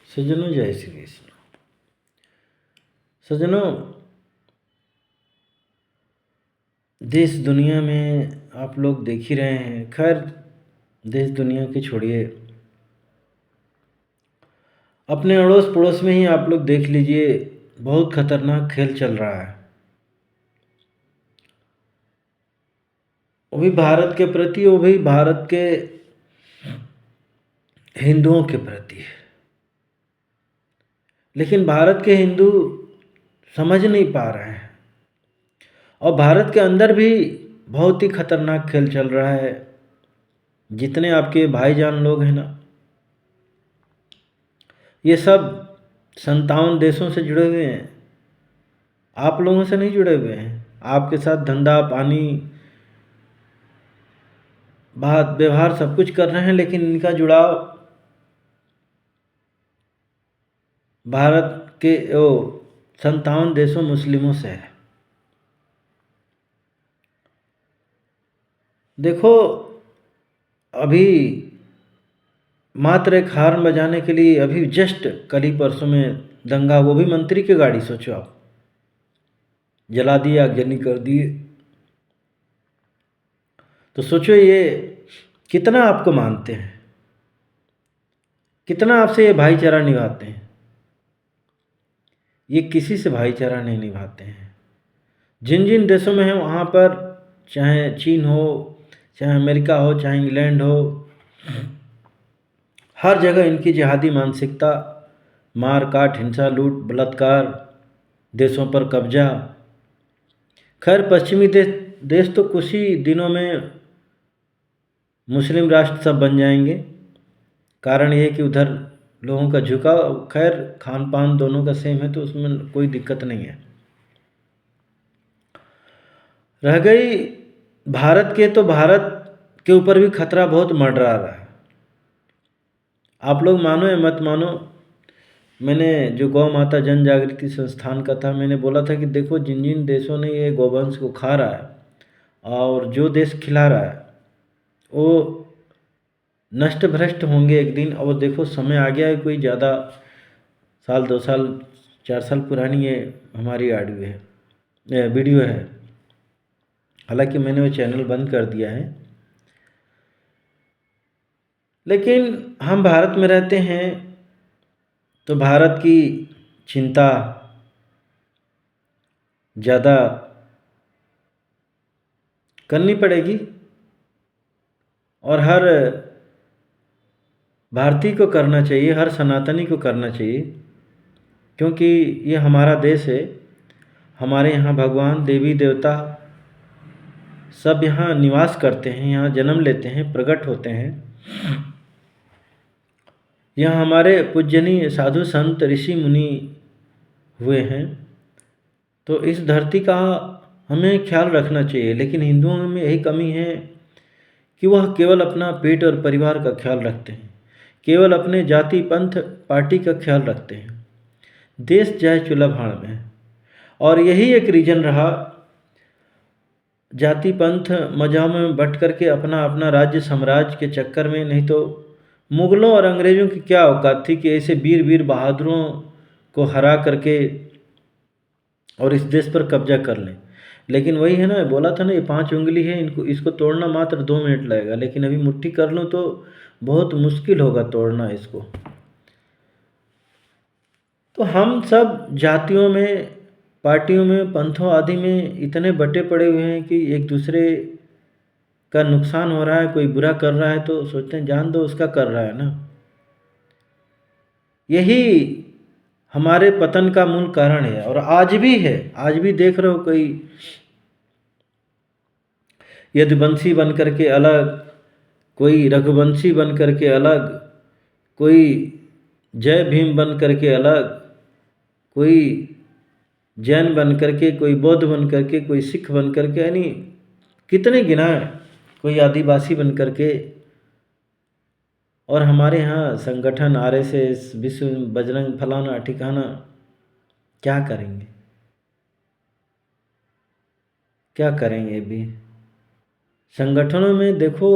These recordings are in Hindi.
सज्जनों, जय श्री कृष्ण। सज्जनों, देश दुनिया में आप लोग देख ही रहे हैं। खैर, देश दुनिया की छोड़िए, अपने अड़ोस पड़ोस में ही आप लोग देख लीजिए, बहुत खतरनाक खेल चल रहा है। वो भी भारत के प्रति, वो भी भारत के हिंदुओं के प्रति। लेकिन भारत के हिंदू समझ नहीं पा रहे हैं, और भारत के अंदर भी बहुत ही खतरनाक खेल चल रहा है। जितने आपके भाईजान लोग हैं ना, ये सब 57 देशों से जुड़े हुए हैं, आप लोगों से नहीं जुड़े हुए हैं। आपके साथ धंधा पानी बात व्यवहार सब कुछ कर रहे हैं, लेकिन इनका जुड़ाव भारत के 57 देशों मुस्लिमों से है। देखो, अभी मात्र एक हार्न बजाने के लिए अभी जस्ट कल ही परसों में दंगा, वो भी मंत्री की गाड़ी, सोचो आप, जला दिए, आगजनी कर दिए। तो सोचो ये कितना आपको मानते हैं, कितना आपसे ये भाईचारा निभाते हैं। ये किसी से भाईचारा नहीं निभाते हैं। जिन जिन देशों में हैं वहाँ पर, चाहे चीन हो, चाहे अमेरिका हो, चाहे इंग्लैंड हो, हर जगह इनकी जिहादी मानसिकता, मार काट, हिंसा, लूट, बलात्कार, देशों पर कब्जा। खैर, पश्चिमी देश तो कुछ ही दिनों में मुस्लिम राष्ट्र सब बन जाएंगे। कारण ये कि उधर लोगों का झुकाव, खैर खान पान दोनों का सेम है, तो उसमें कोई दिक्कत नहीं है। रह गई भारत के, तो भारत के ऊपर भी खतरा बहुत मंडरा रहा है। आप लोग मानो या मत मानो, मैंने जो गौ माता जन जागृति संस्थान का था, मैंने बोला था कि देखो, जिन जिन देशों ने ये गौवंश को खा रहा है और जो देश खिला रहा है, वो नष्ट भ्रष्ट होंगे एक दिन। और देखो, समय आ गया है, कोई ज़्यादा साल 2 साल 4 साल पुरानी ये हमारी ऑडियो है, वीडियो है। हालांकि मैंने वो चैनल बंद कर दिया है, लेकिन हम भारत में रहते हैं तो भारत की चिंता ज़्यादा करनी पड़ेगी, और हर भारतीय को करना चाहिए, हर सनातनी को करना चाहिए, क्योंकि ये हमारा देश है। हमारे यहाँ भगवान, देवी देवता सब यहाँ निवास करते हैं, यहाँ जन्म लेते हैं, प्रकट होते हैं। यहाँ हमारे पूजनीय साधु संत ऋषि मुनि हुए हैं। तो इस धरती का हमें ख्याल रखना चाहिए। लेकिन हिंदुओं में यही कमी है कि वह केवल अपना पेट और परिवार का ख्याल रखते हैं, केवल अपने जाति पंथ पार्टी का ख्याल रखते हैं। देश जाए चूल्हा भाड़ में। और यही एक रीजन रहा, जाति पंथ मजहब में बट करके अपना अपना राज्य साम्राज्य के चक्कर में। नहीं तो मुग़लों और अंग्रेज़ों की क्या औकात थी कि ऐसे वीर वीर बहादुरों को हरा करके और इस देश पर कब्जा कर लें। लेकिन वही है ना, बोला था ना, ये 5 उंगली है, इनको इसको तोड़ना मात्र 2 मिनट लगेगा, लेकिन अभी मुट्ठी कर लूँ तो बहुत मुश्किल होगा तोड़ना इसको। तो हम सब जातियों में, पार्टियों में, पंथों आदि में इतने बटे पड़े हुए हैं कि एक दूसरे का नुकसान हो रहा है। कोई बुरा कर रहा है तो सोचते हैं जान दो, उसका कर रहा है ना। यही हमारे पतन का मूल कारण है, और आज भी है। आज भी देख रहे हो, कोई यदुवंशी बन करके अलग, कोई रघुवंशी बन करके अलग, कोई जय भीम बन करके अलग, कोई जैन बन करके, कोई बौद्ध बन करके, कोई सिख बन करके, यानी कितने गिनाए, कोई आदिवासी बन करके। और हमारे यहाँ संगठन आरएसएस, विश्व बजरंग, फलाना ठिकाना, क्या करेंगे, क्या करेंगे। भी संगठनों में देखो,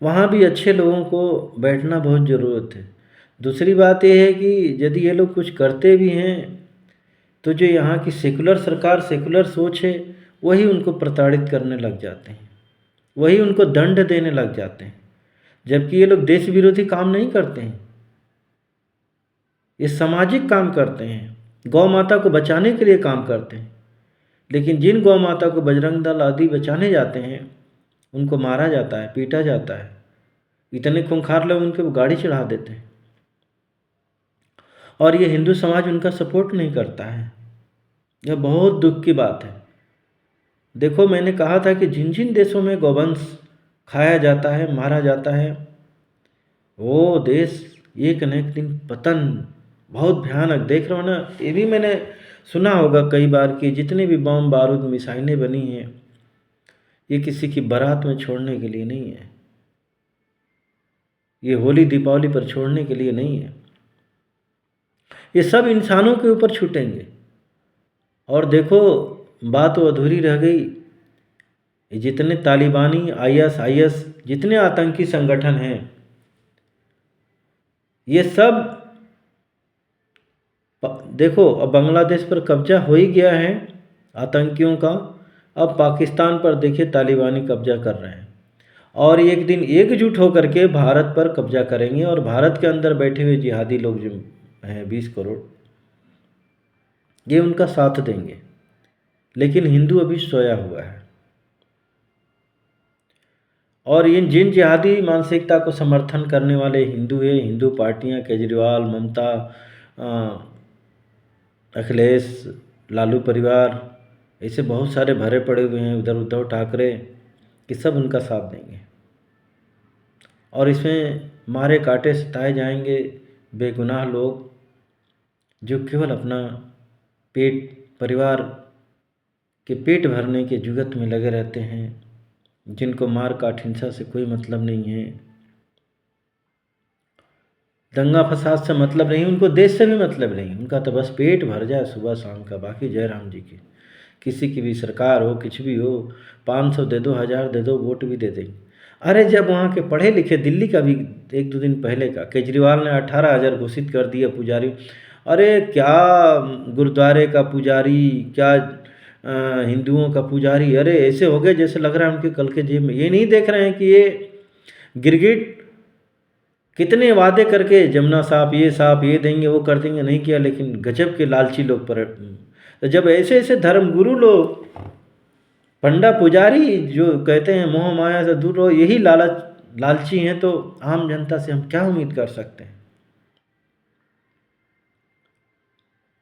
वहाँ भी अच्छे लोगों को बैठना बहुत ज़रूरत है। दूसरी बात यह है कि यदि ये लोग कुछ करते भी हैं तो जो यहाँ की सेकुलर सरकार, सेकुलर सोच है, वही उनको प्रताड़ित करने लग जाते हैं, वही उनको दंड देने लग जाते हैं। जबकि ये लोग देश विरोधी काम नहीं करते हैं, ये सामाजिक काम करते हैं, गौ माता को बचाने के लिए काम करते हैं। लेकिन जिन गौ माता को बजरंग दल आदि बचाने जाते हैं उनको मारा जाता है, पीटा जाता है। इतने खूंखार लोग उनके गाड़ी चढ़ा देते हैं और ये हिंदू समाज उनका सपोर्ट नहीं करता है। यह बहुत दुख की बात है। देखो, मैंने कहा था कि जिन जिन देशों में गौवंश खाया जाता है, मारा जाता है, वो देश एक न एक दिन पतन बहुत भयानक देख रहे हो ना। ये भी मैंने सुना होगा कई बार कि जितने भी बम बारूद मिसाइलें बनी हैं, ये किसी की बारात में छोड़ने के लिए नहीं है, ये होली दीपावली पर छोड़ने के लिए नहीं है, ये सब इंसानों के ऊपर छूटेंगे। और देखो, बात तो अधूरी रह गई, ये जितने तालिबानी, IS जितने आतंकी संगठन हैं, ये सब देखो, अब बांग्लादेश पर कब्जा हो ही गया है आतंकियों का। अब पाकिस्तान पर देखिए तालिबानी कब्जा कर रहे हैं और एक दिन एकजुट होकर के भारत पर कब्जा करेंगे। और भारत के अंदर बैठे हुए जिहादी लोग जो हैं 20 करोड़, ये उनका साथ देंगे। लेकिन हिंदू अभी सोया हुआ है और इन जिन जिहादी मानसिकता को समर्थन करने वाले हिंदू हैं, हिंदू पार्टियां, केजरीवाल, ममता, अखिलेश, लालू परिवार, ऐसे बहुत सारे भरे पड़े हुए हैं, उधर उद्धव ठाकरे, कि सब उनका साथ देंगे और इसमें मारे काटे सताए जाएंगे बेगुनाह लोग जो केवल अपना पेट, परिवार के पेट भरने के जुगत में लगे रहते हैं, जिनको मार काट हिंसा से कोई मतलब नहीं है, दंगा फसाद से मतलब नहीं, उनको देश से भी मतलब नहीं, उनका तो बस पेट भर जाए सुबह शाम का। बाकी जय राम जी की, किसी की भी सरकार हो, कुछ भी हो, 500 दे दो, 1000 दे दो, वोट भी दे देंगे। अरे जब वहाँ के पढ़े लिखे, दिल्ली का भी 1-2 दिन पहले का, केजरीवाल ने 18,000 घोषित कर दिया पुजारी। अरे क्या गुरुद्वारे का पुजारी, क्या हिंदुओं का पुजारी, अरे ऐसे हो गए जैसे लग रहा है उनके कल के जेब में। ये नहीं देख रहे हैं कि ये गिरगिट कितने वादे करके, जमुना साहब ये देंगे, वो कर देंगे, नहीं किया। लेकिन गजब के लालची लोग पर। तो जब ऐसे ऐसे धर्मगुरु लोग, पंडा पुजारी जो कहते हैं मोह माया से दूर रहो, यही लालची हैं, तो आम जनता से हम क्या उम्मीद कर सकते हैं?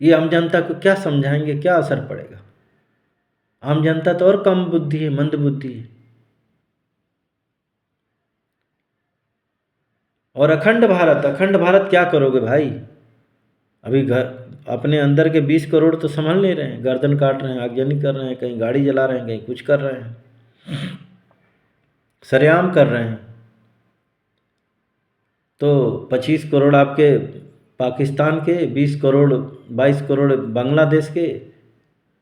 ये आम जनता को क्या समझाएंगे, क्या असर पड़ेगा? आम जनता तो और कम बुद्धि है, मंद बुद्धि है। और अखंड भारत क्या करोगे भाई? अभी घर अपने अंदर के 20 करोड़ तो संभल नहीं रहे हैं, गर्दन काट रहे हैं, आगजनी कर रहे हैं, कहीं गाड़ी जला रहे हैं, कहीं कुछ कर रहे हैं, सरेआम कर रहे हैं। तो 25 करोड़ आपके पाकिस्तान के, 20 करोड़ 22 करोड़ बांग्लादेश के,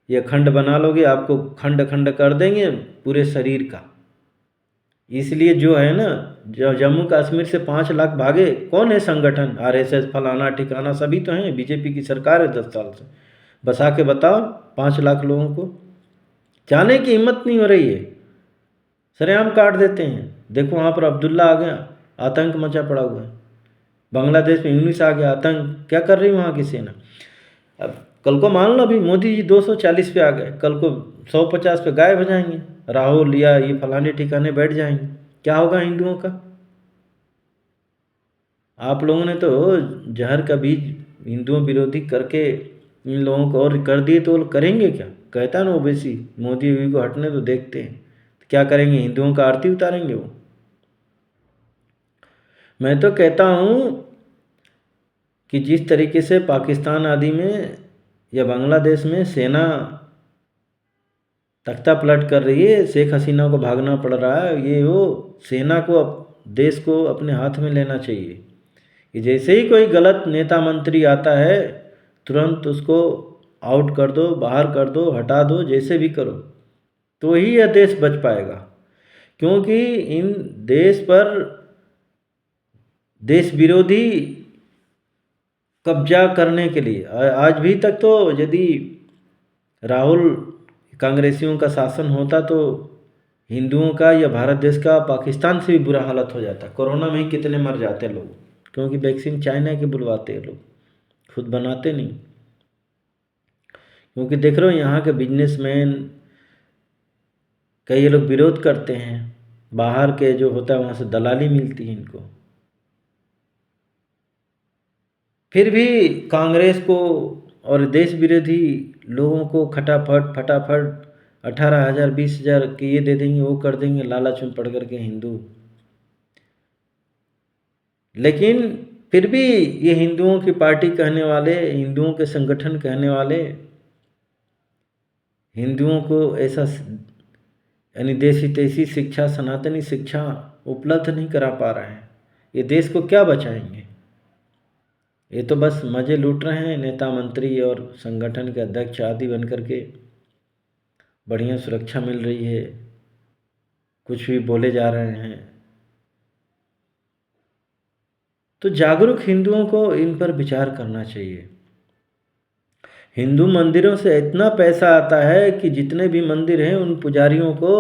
ये खंड बना लोगे, आपको खंड खंड कर देंगे पूरे शरीर का। इसलिए जो है ना, जो जम्मू कश्मीर से 5 लाख भागे, कौन है संगठन? RSS फलाना ठिकाना सभी तो हैं। बीजेपी की सरकार है 10 साल से, बसा के बताओ 5 लाख लोगों को। जाने की हिम्मत नहीं हो रही है, सरेआम काट देते हैं। देखो वहाँ पर अब्दुल्ला आ गया, आतंक मचा पड़ा हुआ है। बांग्लादेश में यूनिस आ गया, आतंक। क्या कर रही वहाँ की सेना? अब कल को मान लो अभी मोदी जी 240 पे आ गए, कल को 150 पे गायब हो जाएंगे, राहुल या ये फलाने ठिकाने बैठ जाएंगे। क्या होगा हिंदुओं का? आप लोगों ने तो जहर का बीज हिंदुओं विरोधी करके इन लोगों को और कर दिए, तो वो करेंगे क्या? कहता है ना ओवैसी, मोदी वोदी को हटने तो देखते हैं, तो क्या करेंगे? हिंदुओं का आरती उतारेंगे वो। मैं तो कहता हूँ कि जिस तरीके से पाकिस्तान आदि में या बांग्लादेश में सेना तख्ता पलट कर रही है, शेख हसीना को भागना पड़ रहा है, ये वो सेना को, देश को अपने हाथ में लेना चाहिए। कि जैसे ही कोई गलत नेता मंत्री आता है, तुरंत उसको आउट कर दो, बाहर कर दो, हटा दो, जैसे भी करो, तो ही यह देश बच पाएगा। क्योंकि इन देश पर देश विरोधी कब्जा करने के लिए। आज भी तक तो यदि राहुल कांग्रेसियों का शासन होता तो हिंदुओं का या भारत देश का पाकिस्तान से भी बुरा हालत हो जाता। कोरोना में ही कितने मर जाते लोग, क्योंकि वैक्सीन चाइना के बुलवाते हैं लोग, खुद बनाते नहीं। क्योंकि देख रहे हो यहाँ के बिजनेसमैन, कई लोग विरोध करते हैं, बाहर के जो होता है वहाँ से दलाली मिलती है इनको। फिर भी कांग्रेस को और देश विरोधी लोगों को फटाफट 18,000 20,000 के ये दे देंगे, वो कर देंगे, लालच में पड़ करके हिंदू। लेकिन फिर भी ये हिंदुओं की पार्टी कहने वाले, हिंदुओं के संगठन कहने वाले, हिंदुओं को ऐसा यानी देशी तेसी शिक्षा, सनातनी शिक्षा उपलब्ध नहीं करा पा रहे हैं। ये देश को क्या बचाएंगे? ये तो बस मज़े लूट रहे हैं, नेता मंत्री और संगठन के अध्यक्ष आदि बन करके। बढ़िया सुरक्षा मिल रही है, कुछ भी बोले जा रहे हैं। तो जागरूक हिंदुओं को इन पर विचार करना चाहिए। हिंदू मंदिरों से इतना पैसा आता है कि जितने भी मंदिर हैं उन पुजारियों को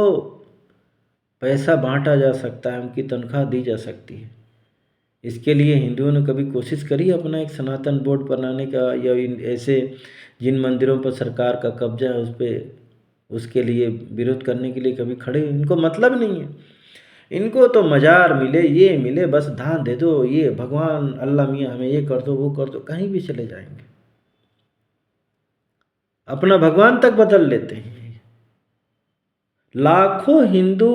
पैसा बांटा जा सकता है, उनकी तनख्वाह दी जा सकती है। इसके लिए हिंदुओं ने कभी कोशिश करी अपना एक सनातन बोर्ड बनाने का, या ऐसे जिन मंदिरों पर सरकार का कब्जा है उस पर, उसके लिए विरोध करने के लिए कभी खड़े? इनको मतलब नहीं है। इनको तो मजार मिले, ये मिले, बस दान दे दो, ये भगवान अल्लाह मियाँ हमें ये कर दो, वो कर दो, कहीं भी चले जाएंगे, अपना भगवान तक बदल लेते हैं। लाखों हिंदू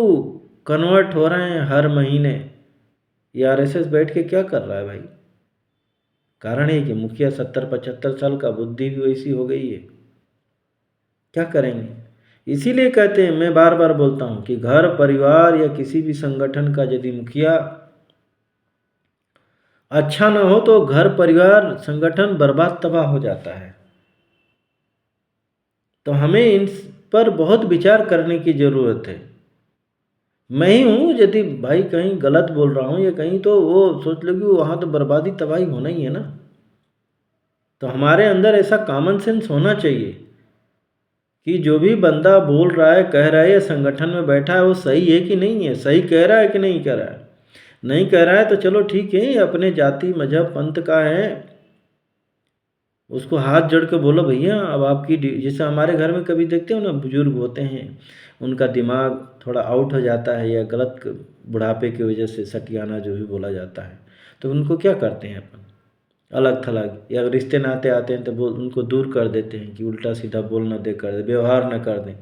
कन्वर्ट हो रहे हैं हर महीने। ये आरएसएस बैठ के क्या कर रहा है भाई? कारण है कि मुखिया 70-75 साल का, बुद्धि भी वैसी हो गई है, क्या करेंगे? इसीलिए कहते हैं, मैं बार बार बोलता हूँ कि घर परिवार या किसी भी संगठन का यदि मुखिया अच्छा ना हो तो घर परिवार संगठन बर्बाद तबाह हो जाता है। तो हमें इन पर बहुत विचार करने की ज़रूरत है। मैं ही हूँ यदि भाई कहीं गलत बोल रहा हूँ या कहीं, तो वो सोच लो कि वहाँ तो बर्बादी तबाही होना ही है ना। तो हमारे अंदर ऐसा कॉमन सेंस होना चाहिए कि जो भी बंदा बोल रहा है, कह रहा है, या संगठन में बैठा है, वो सही है कि नहीं है, सही कह रहा है कि नहीं कह रहा है। नहीं कह रहा है तो चलो ठीक है, अपने जाति मजहब पंथ का है, उसको हाथ जोड़ के बोलो भैया अब आपकी जैसे हमारे घर में कभी देखते हो ना, बुजुर्ग होते हैं, उनका दिमाग थोड़ा आउट हो जाता है या गलत बुढ़ापे की वजह से सटियाना जो भी बोला जाता है, तो उनको क्या करते हैं अपन, अलग थलग, या रिश्ते नाते आते हैं तो उनको दूर कर देते हैं कि उल्टा सीधा बोल ना दे, कर दे, व्यवहार ना कर दें,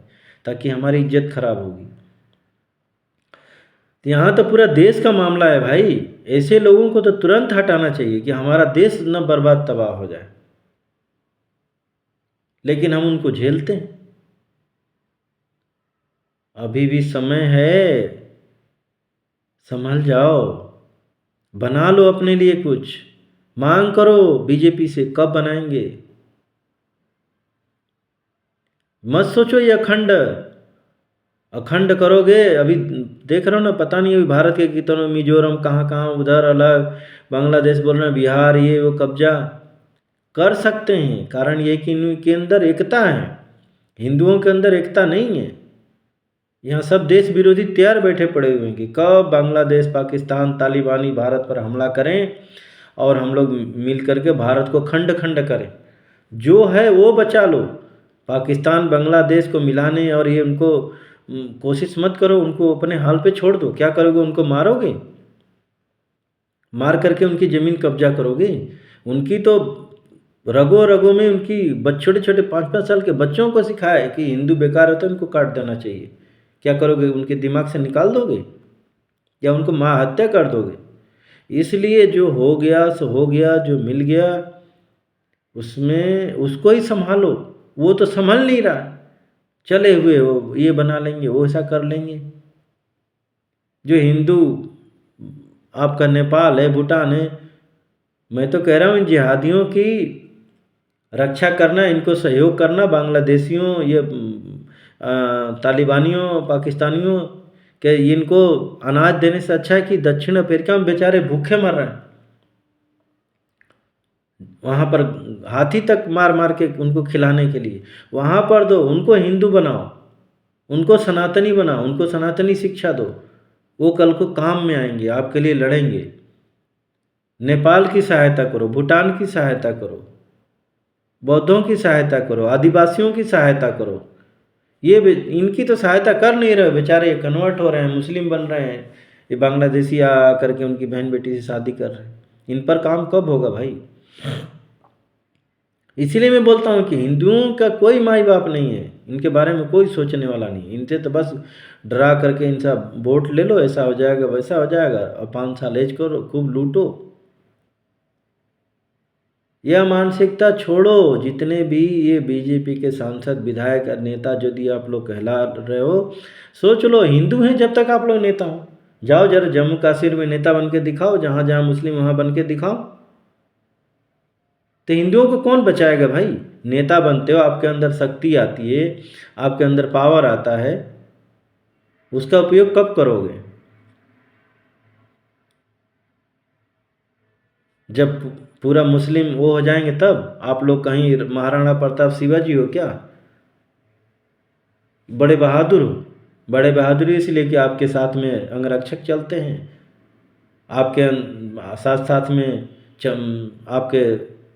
ताकि हमारी इज्जत खराब होगी। तो यहाँ तो पूरा देश का मामला है भाई। ऐसे लोगों को तो तुरंत हटाना चाहिए कि हमारा देश न बर्बाद तबाह हो जाए, लेकिन हम उनको झेलते हैं। अभी भी समय है, संभल जाओ, बना लो अपने लिए कुछ, मांग करो बीजेपी से, कब बनाएंगे? मत सोचो ये अखंड अखंड करोगे। अभी देख रहे हो ना, पता नहीं अभी भारत के कितनों, मिजोरम कहाँ कहाँ, उधर अलग, बांग्लादेश बोल रहे हैं, बिहार ये वो कब्जा कर सकते हैं। कारण ये कि इनके अंदर एकता है, हिंदुओं के अंदर एकता नहीं है। यहाँ सब देश विरोधी तैयार बैठे पड़े हुए हैं कि कब बांग्लादेश, पाकिस्तान, तालिबानी भारत पर हमला करें और हम लोग मिल करके भारत को खंड खंड करें। जो है वो बचा लो, पाकिस्तान बांग्लादेश को मिलाने और ये उनको कोशिश मत करो, उनको अपने हाल पे छोड़ दो। क्या करोगे? उनको मारोगे, मार करके उनकी ज़मीन कब्जा करोगे। उनकी तो रगों रगों में उनकी छोटे छोटे 5-5 साल के बच्चों को सिखाए कि हिंदू बेकार होते हैं, उनको काट देना चाहिए। क्या करोगे? उनके दिमाग से निकाल दोगे या उनको माँ हत्या कर दोगे? इसलिए जो हो गया सो हो गया, जो मिल गया उसमें उसको ही संभालो। वो तो संभल नहीं रहा, चले हुए वो ये बना लेंगे, वो ऐसा कर लेंगे। जो हिंदू आपका नेपाल है, भूटान है, मैं तो कह रहा हूँ इन जिहादियों की रक्षा करना, इनको सहयोग करना, बांग्लादेशियों, ये तालिबानियों, पाकिस्तानियों के इनको अनाज देने से अच्छा है कि दक्षिण अफ्रीका में बेचारे भूखे मर रहे हैं। वहाँ पर हाथी तक मार मार के उनको खिलाने के लिए, वहाँ पर दो, उनको हिंदू बनाओ, उनको सनातनी बनाओ, उनको सनातनी शिक्षा दो, वो कल को काम में आएंगे, आपके लिए लड़ेंगे। नेपाल की सहायता करो, भूटान की सहायता करो, बौद्धों की सहायता करो, आदिवासियों की सहायता करो। ये इनकी तो सहायता कर नहीं रहे, बेचारे ये कन्वर्ट हो रहे हैं, मुस्लिम बन रहे हैं, ये बांग्लादेशी आ करके उनकी बहन बेटी से शादी कर रहे हैं। इन पर काम कब होगा भाई? इसीलिए मैं बोलता हूँ कि हिंदुओं का कोई माई बाप नहीं है, इनके बारे में कोई सोचने वाला नहीं। इनसे तो बस डरा करके इनसे वोट ले लो, ऐसा हो जाएगा वैसा हो जाएगा, और 5 साल ऐज करो, खूब लूटो। यह मानसिकता छोड़ो। जितने भी ये बीजेपी के सांसद, विधायक और नेता यदि आप लोग कहला रहे हो, सोच लो हिंदू हैं जब तक आप लोग नेता हो। जाओ जरा जम्मू कश्मीर में नेता बन के दिखाओ, जहाँ जहाँ मुस्लिम वहाँ बन के दिखाओ, तो हिंदुओं को कौन बचाएगा भाई? नेता बनते हो, आपके अंदर शक्ति आती है, आपके अंदर पावर आता है, उसका उपयोग कब करोगे? जब पूरा मुस्लिम वो हो जाएंगे तब। आप लोग कहीं महाराणा प्रताप शिवाजी हो क्या? बड़े बहादुर हो। बड़े बहादुर इसलिए कि आपके साथ में अंगरक्षक चलते हैं, आपके साथ साथ में आपके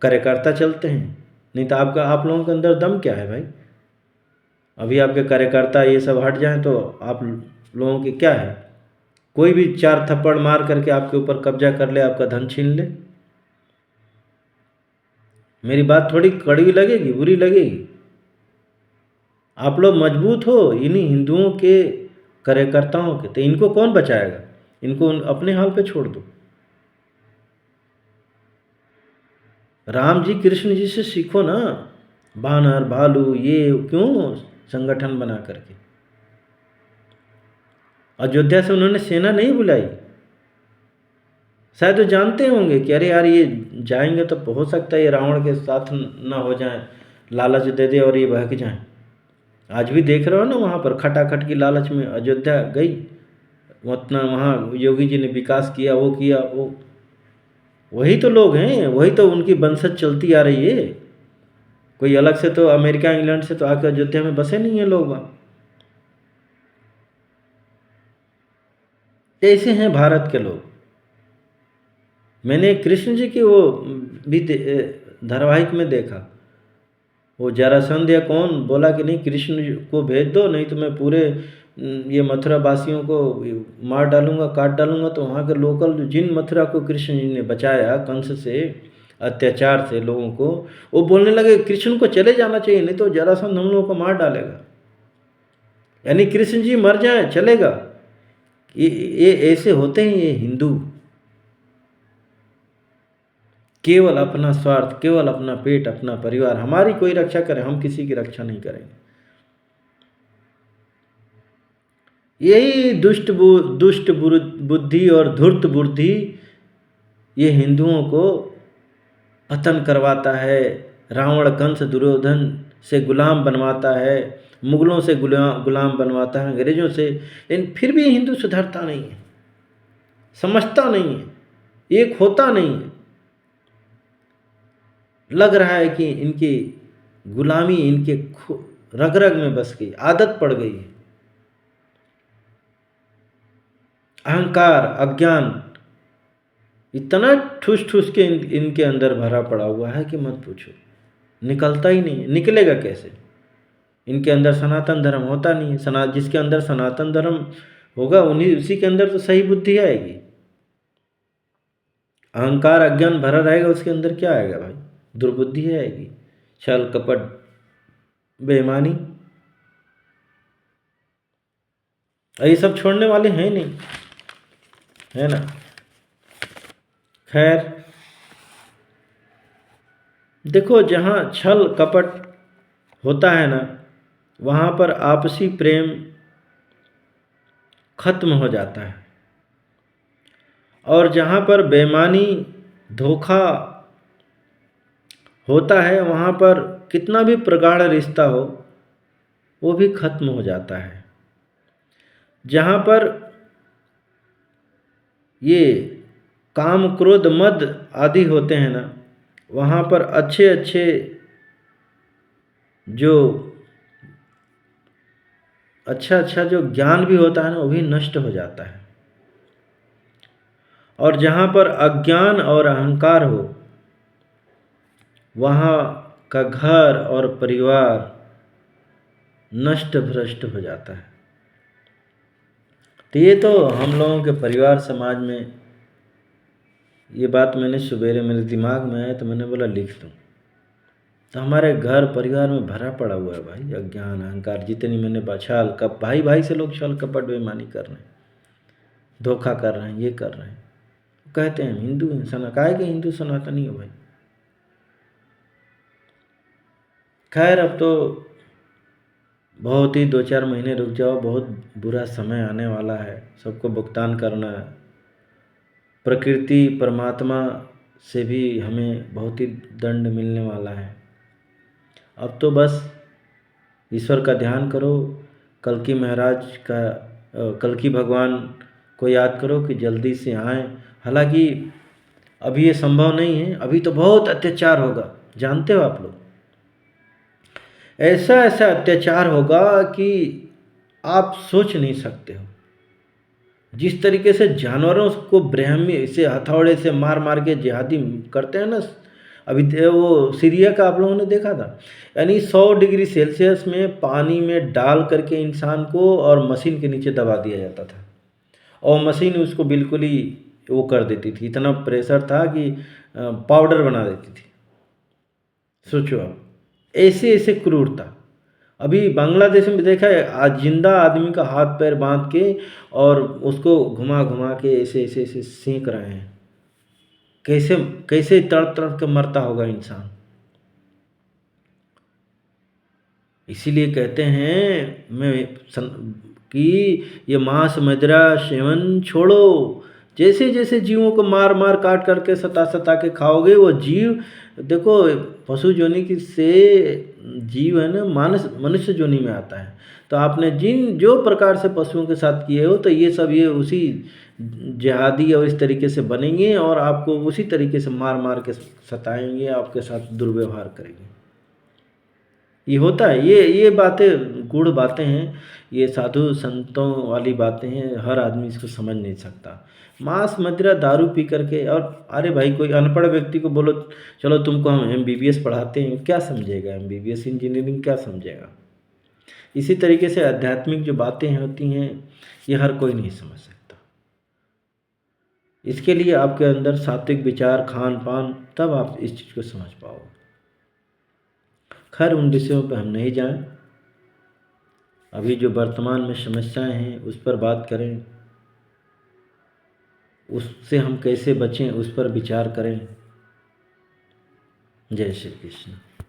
कार्यकर्ता चलते हैं। नहीं तो आप लोगों के अंदर दम क्या है भाई? अभी आपके कार्यकर्ता ये सब हट जाएं तो आप लोगों की क्या है? कोई भी 4 थप्पड़ मार करके आपके ऊपर कब्जा कर ले, आपका धन छीन ले। मेरी बात थोड़ी कड़वी लगेगी, बुरी लगेगी? आप लोग मजबूत हो इन्हीं हिंदुओं के कार्यकर्ताओं के, तो इनको कौन बचाएगा? इनको अपने हाल पे छोड़ दो। राम जी कृष्ण जी से सीखो ना, बानर भालू ये क्यों संगठन बना करके। अयोध्या से उन्होंने सेना नहीं बुलाई, शायद वो जानते होंगे कि अरे यार ये जाएंगे तो हो सकता है ये रावण के साथ ना हो जाए, लालच दे दे और ये बहक जाए। आज भी देख रहे हो ना, वहाँ पर खटाखट की लालच में अयोध्या गई, उतना वहाँ योगी जी ने विकास किया, वो किया, वो वही तो लोग हैं, वही तो उनकी वंशज चलती आ रही है। कोई अलग से तो अमेरिका इंग्लैंड से तो आकर अयोध्या में बसे नहीं है लोग वहाँ। ऐसे हैं भारत के लोग। मैंने कृष्ण जी की वो भी धारावाहिक में देखा, वो जरासंध या कौन बोला कि नहीं कृष्ण जी को भेज दो, नहीं तो मैं पूरे ये मथुरा वासियों को मार डालूंगा, काट डालूंगा। तो वहाँ के लोकल जिन मथुरा को कृष्ण जी ने बचाया कंस से, अत्याचार से लोगों को, वो बोलने लगे कृष्ण को चले जाना चाहिए, नहीं तो जरासंध हम लोगों को मार डालेगा। यानी कृष्ण जी मर जाए चलेगा। ये ऐसे होते हैं ये हिंदू, केवल अपना स्वार्थ, केवल अपना पेट, अपना परिवार। हमारी कोई रक्षा करे, हम किसी की रक्षा नहीं करेंगे। यही दुष्ट बुद्धि और धूर्त बुद्धि ये हिंदुओं को पतन करवाता है। रावण कंस दुर्योधन से गुलाम बनवाता है, मुगलों से गुलाम बनवाता है, अंग्रेजों से। लेकिन फिर भी हिंदू सुधरता नहीं है, समझता नहीं है, एक होता नहीं है। लग रहा है कि इनकी गुलामी इनके रग रग में बस गई, आदत पड़ गई है। अहंकार, अज्ञान इतना ठूस ठूस के इनके अंदर भरा पड़ा हुआ है कि मत पूछो, निकलता ही नहीं है। निकलेगा कैसे? इनके अंदर सनातन धर्म होता नहीं है। जिसके अंदर सनातन धर्म होगा उसी के अंदर तो सही बुद्धि आएगी। अहंकार अज्ञान भरा रहेगा, उसके अंदर क्या आएगा भाई? दुर्बुद्धि आएगी, छल कपट, बेईमानी। ये सब छोड़ने वाले हैं नहीं, है ना। खैर देखो, जहाँ छल कपट होता है ना, वहाँ पर आपसी प्रेम खत्म हो जाता है। और जहाँ पर बेईमानी, धोखा होता है, वहाँ पर कितना भी प्रगाढ़ रिश्ता हो वो भी खत्म हो जाता है। जहाँ पर ये काम क्रोध मद आदि होते हैं ना, वहाँ पर अच्छे अच्छे जो अच्छा अच्छा जो ज्ञान भी होता है ना, वो भी नष्ट हो जाता है। और जहाँ पर अज्ञान और अहंकार हो, वहाँ का घर और परिवार नष्ट भ्रष्ट हो जाता है। तो ये तो हम लोगों के परिवार समाज में ये बात मैंने सवेरे मेरे दिमाग में आया तो मैंने बोला लिख दूँ। तो हमारे घर परिवार में भरा पड़ा हुआ है भाई अज्ञान अहंकार। जितनी मैंने छल कप भाई भाई से लोग छल कपट बेईमानी कर रहे हैं, धोखा कर रहे हैं, ये कर रहे हैं। कहते हैं हिंदू इंसान, काहे के हिंदू सनातनी हो भाई। खैर अब तो बहुत ही 2-4 महीने रुक जाओ, बहुत बुरा समय आने वाला है, सबको भुगतान करना है। प्रकृति परमात्मा से भी हमें बहुत ही दंड मिलने वाला है। अब तो बस ईश्वर का ध्यान करो, कल्कि महाराज का कल्कि भगवान को याद करो कि जल्दी से आएँ। हालांकि अभी ये संभव नहीं है, अभी तो बहुत अत्याचार होगा, जानते हो आप लोग। ऐसा ऐसा अत्याचार होगा कि आप सोच नहीं सकते हो। जिस तरीके से जानवरों को ब्रह्मी से हथौड़े से मार मार के जिहादी करते हैं ना, अभी वो सीरिया का आप लोगों ने देखा था। यानी 100 डिग्री सेल्सियस में पानी में डाल करके इंसान को और मशीन के नीचे दबा दिया जाता था, और मशीन उसको बिल्कुल ही वो कर देती थी। इतना प्रेशर था कि पाउडर बना देती थी। सोचो आप, ऐसे ऐसे क्रूरता। अभी बांग्लादेश में देखा है, आज जिंदा आदमी का हाथ पैर बांध के और उसको घुमा घुमा के ऐसे ऐसे ऐसे सेंक रहे हैं। कैसे कैसे तड़प तड़प के मरता होगा इंसान। इसीलिए कहते हैं कि ये मांस मदिरा सेवन छोड़ो। जैसे जैसे जीवों को मार मार काट करके सता सता के खाओगे, वो जीव देखो पशु जोनि की से जीव है ना, मानस मनुष्य जोनि में आता है। तो आपने जिन जो प्रकार से पशुओं के साथ किए हो, तो ये सब ये उसी जिहादी और इस तरीके से बनेंगे और आपको उसी तरीके से मार मार के सताएंगे, आपके साथ दुर्व्यवहार करेंगे। ये होता है, ये बातें गूढ़ बातें हैं, ये साधु संतों वाली बातें हैं, हर आदमी इसको समझ नहीं सकता। मांस मदिरा दारू पी करके, और अरे भाई कोई अनपढ़ व्यक्ति को बोलो चलो तुमको हम MBBS पढ़ाते हैं, क्या समझेगा? MBBS इंजीनियरिंग क्या समझेगा? इसी तरीके से आध्यात्मिक जो बातें होती हैं, ये हर कोई नहीं समझ सकता। इसके लिए आपके अंदर सात्विक विचार, खान पान, तब आप इस चीज़ को समझ पाओगे। खैर उन विषयों पर हम नहीं जाएं। अभी जो वर्तमान में समस्याएं हैं उस पर बात करें, उससे हम कैसे बचें उस पर विचार करें। जय श्री कृष्ण।